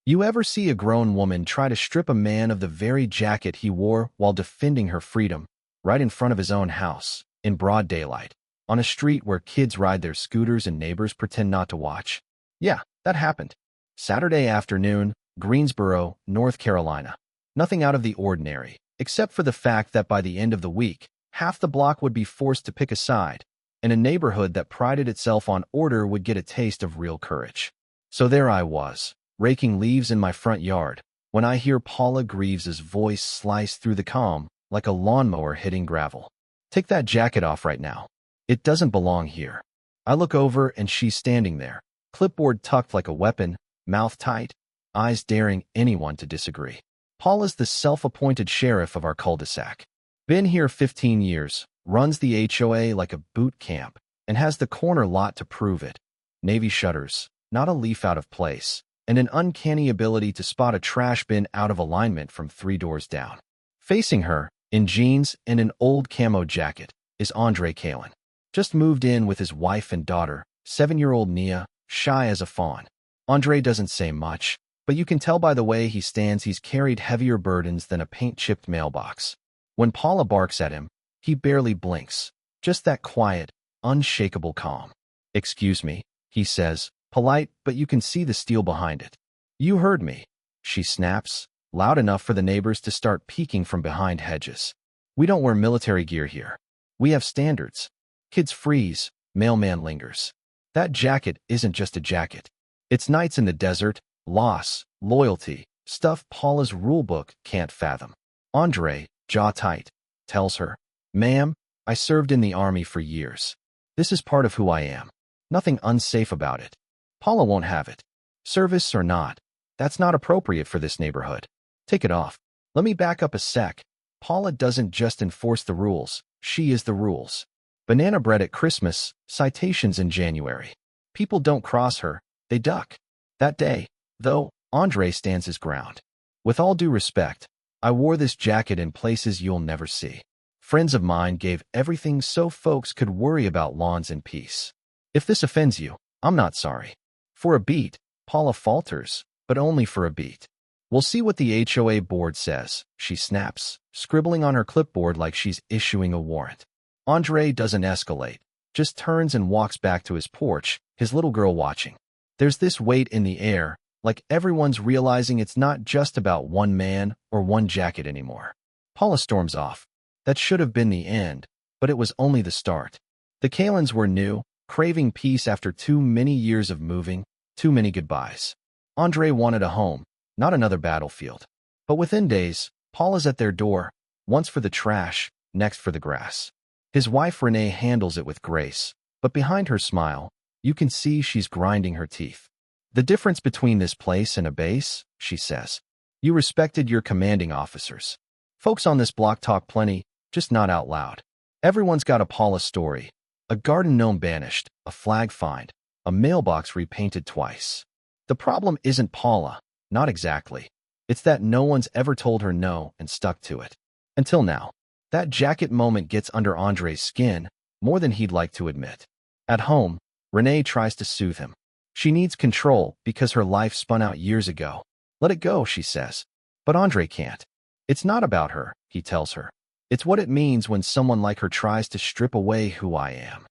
You ever see a grown woman try to strip a man of the very jacket he wore while defending her freedom, right in front of his own house, in broad daylight, on a street where kids ride their scooters and neighbors pretend not to watch? Yeah, that happened. Saturday afternoon, Greensboro, North Carolina. Nothing out of the ordinary, except for the fact that by the end of the week, half the block would be forced to pick a side, and a neighborhood that prided itself on order would get a taste of real courage. So there I was, raking leaves in my front yard, when I hear Paula Greaves's voice slice through the calm like a lawnmower hitting gravel. "Take that jacket off right now. It doesn't belong here." I look over and she's standing there, clipboard tucked like a weapon, mouth tight, eyes daring anyone to disagree. Paula's the self-appointed sheriff of our cul-de-sac. Been here 15 years, runs the HOA like a boot camp, and has the corner lot to prove it. Navy shutters, not a leaf out of place, and an uncanny ability to spot a trash bin out of alignment from 3 doors down. Facing her, in jeans and an old camo jacket, is Andre Kalin. Just moved in with his wife and daughter, 7-year-old Nia, shy as a fawn. Andre doesn't say much, but you can tell by the way he stands he's carried heavier burdens than a paint-chipped mailbox. When Paula barks at him, he barely blinks, just that quiet, unshakable calm. "Excuse me," he says, polite, but you can see the steel behind it. "You heard me," she snaps, loud enough for the neighbors to start peeking from behind hedges. "We don't wear military gear here. We have standards. Kids freeze, mailman lingers. That jacket isn't just a jacket. It's nights in the desert, loss, loyalty, stuff Paula's rulebook can't fathom." Andre, jaw tight, tells her, "Ma'am, I served in the army for years. This is part of who I am. Nothing unsafe about it." Paula won't have it. "Service or not, that's not appropriate for this neighborhood. Take it off." "Let me back up a sec. Paula doesn't just enforce the rules, she is the rules. Banana bread at Christmas, citations in January. People don't cross her, they duck." That day, though, Andre stands his ground. "With all due respect, I wore this jacket in places you'll never see. Friends of mine gave everything so folks could worry about lawns in peace. If this offends you, I'm not sorry." For a beat, Paula falters, but only for a beat. "We'll see what the HOA board says," she snaps, scribbling on her clipboard like she's issuing a warrant. Andre doesn't escalate, just turns and walks back to his porch, his little girl watching. There's this weight in the air, like everyone's realizing it's not just about one man or one jacket anymore. Paula storms off. That should have been the end, but it was only the start. The Kalins were new, craving peace after too many years of moving, too many goodbyes. Andre wanted a home, not another battlefield. But within days, Paula's at their door, once for the trash, next for the grass. His wife Renee handles it with grace, but behind her smile, you can see she's grinding her teeth. "The difference between this place and a base," she says. "You respected your commanding officers. Folks on this block talk plenty, just not out loud. Everyone's got a Paula story. A garden gnome banished, a flag find, a mailbox repainted twice. The problem isn't Paula, not exactly. It's that no one's ever told her no and stuck to it. Until now. That jacket moment gets under Andre's skin more than he'd like to admit. At home, Renee tries to soothe him. She needs control because her life spun out years ago. "Let it go," she says. But Andre can't. "It's not about her," he tells her. "It's what it means when someone like her tries to strip away who I am."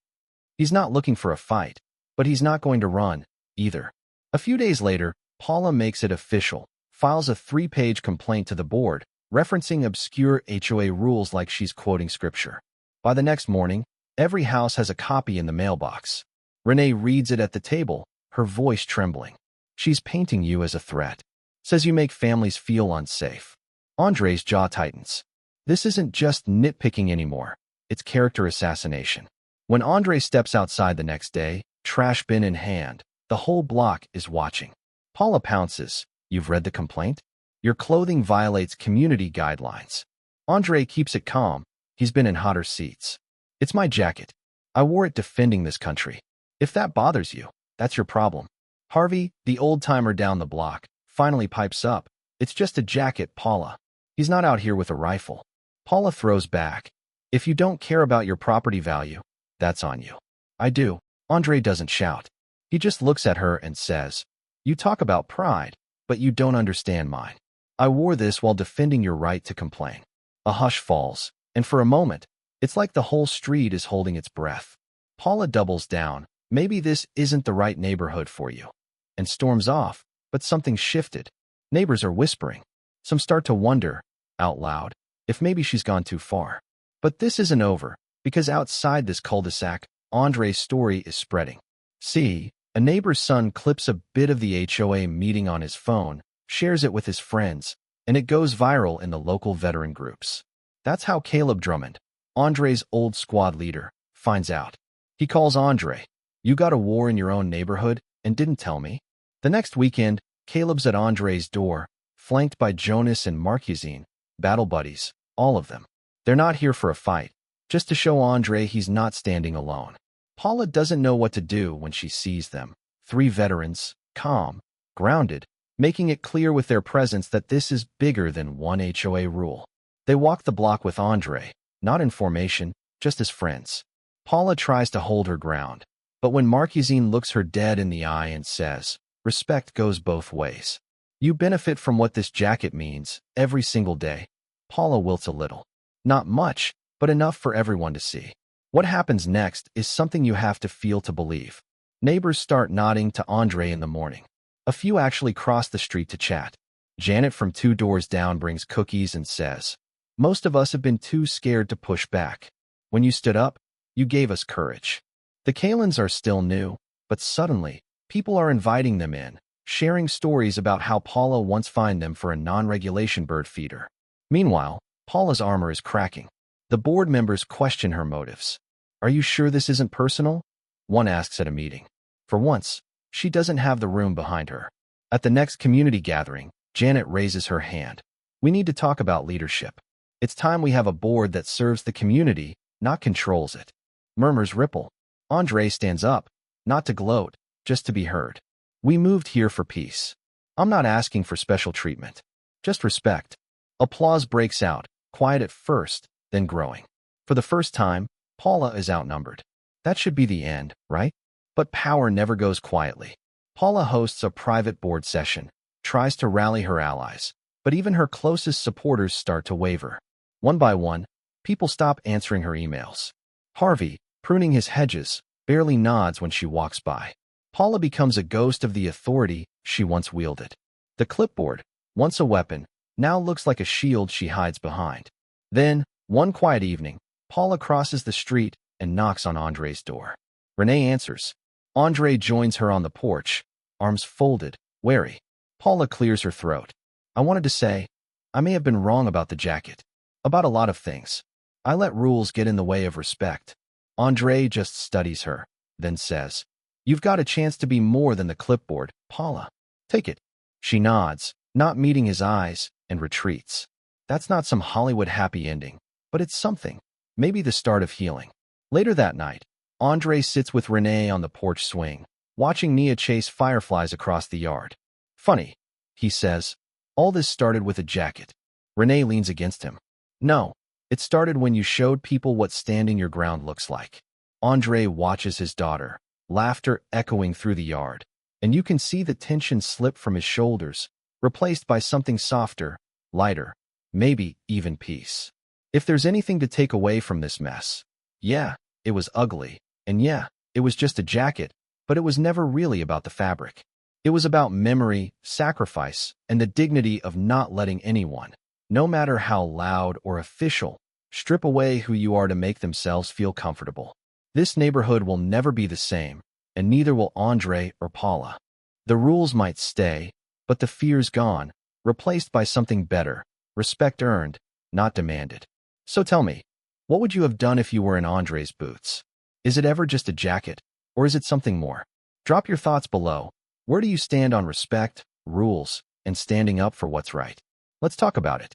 He's not looking for a fight, but he's not going to run, either. A few days later, Paula makes it official, files a 3-page complaint to the board, referencing obscure HOA rules like she's quoting scripture. By the next morning, every house has a copy in the mailbox. Renee reads it at the table, her voice trembling. "She's painting you as a threat. Says you make families feel unsafe." Andre's jaw tightens. This isn't just nitpicking anymore. It's character assassination. When Andre steps outside the next day, trash bin in hand, the whole block is watching. Paula pounces. "You've read the complaint? Your clothing violates community guidelines." Andre keeps it calm. He's been in hotter seats. "It's my jacket. I wore it defending this country. If that bothers you, that's your problem." Harvey, the old-timer down the block, finally pipes up. "It's just a jacket, Paula. He's not out here with a rifle." Paula throws back. "If you don't care about your property value, that's on you." "I do." Andre doesn't shout. He just looks at her and says, "You talk about pride. but you don't understand mine. I wore this while defending your right to complain. A hush falls, and for a moment, it's like the whole street is holding its breath. Paula doubles down. Maybe this isn't the right neighborhood for you. And storms off, but something shifted. Neighbors are whispering. Some start to wonder, out loud, if maybe she's gone too far. But this isn't over, because outside this cul-de-sac, Andre's story is spreading. See, a neighbor's son clips a bit of the HOA meeting on his phone, shares it with his friends, and it goes viral in the local veteran groups. That's how Caleb Drummond, Andre's old squad leader, finds out. He calls Andre. You got a war in your own neighborhood and didn't tell me? The next weekend, Caleb's at Andre's door, flanked by Jonas and Marquezine, battle buddies, all of them. They're not here for a fight, just to show Andre he's not standing alone. Paula doesn't know what to do when she sees them. 3 veterans, calm, grounded, making it clear with their presence that this is bigger than one HOA rule. They walk the block with Andre, not in formation, just as friends. Paula tries to hold her ground, but when Marquezine looks her dead in the eye and says, respect goes both ways. You benefit from what this jacket means every single day. Paula wilts a little. Not much, but enough for everyone to see. What happens next is something you have to feel to believe. Neighbors start nodding to Andre in the morning. A few actually cross the street to chat. Janet from 2 doors down brings cookies and says, most of us have been too scared to push back. When you stood up, you gave us courage. The Kalins are still new, but suddenly, people are inviting them in, sharing stories about how Paula once fined them for a non-regulation bird feeder. Meanwhile, Paula's armor is cracking. The board members question her motives. Are you sure this isn't personal? One asks at a meeting. For once, she doesn't have the room behind her. At the next community gathering, Janet raises her hand. We need to talk about leadership. It's time we have a board that serves the community, not controls it. Murmurs ripple. Andre stands up, not to gloat, just to be heard. We moved here for peace. I'm not asking for special treatment. Just respect. Applause breaks out, quiet at first, then growing. For the first time, Paula is outnumbered. That should be the end, right? But power never goes quietly. Paula hosts a private board session, tries to rally her allies, but even her closest supporters start to waver. One by one, people stop answering her emails. Harvey, pruning his hedges, barely nods when she walks by. Paula becomes a ghost of the authority she once wielded. The clipboard, once a weapon, now looks like a shield she hides behind. Then, one quiet evening, Paula crosses the street and knocks on Andre's door. Renee answers. Andre joins her on the porch, arms folded, wary. Paula clears her throat. I wanted to say, I may have been wrong about the jacket. About a lot of things. I let rules get in the way of respect. Andre just studies her, then says, you've got a chance to be more than the clipboard, Paula. Take it. She nods, not meeting his eyes, and retreats. That's not some Hollywood happy ending, but it's something. Maybe the start of healing. Later that night, Andre sits with Renee on the porch swing, watching Nia chase fireflies across the yard. Funny, he says. All this started with a jacket. Renee leans against him. No, it started when you showed people what standing your ground looks like. Andre watches his daughter, laughter echoing through the yard, and you can see the tension slip from his shoulders, replaced by something softer, lighter, maybe even peace. If there's anything to take away from this mess, yeah, it was ugly, and yeah, it was just a jacket, but it was never really about the fabric. It was about memory, sacrifice, and the dignity of not letting anyone, no matter how loud or official, strip away who you are to make themselves feel comfortable. This neighborhood will never be the same, and neither will Andre or Paula. The rules might stay, but the fear's gone, replaced by something better, respect earned, not demanded. So tell me, what would you have done if you were in Andre's boots? Is it ever just a jacket, or is it something more? Drop your thoughts below. Where do you stand on respect, rules, and standing up for what's right? Let's talk about it.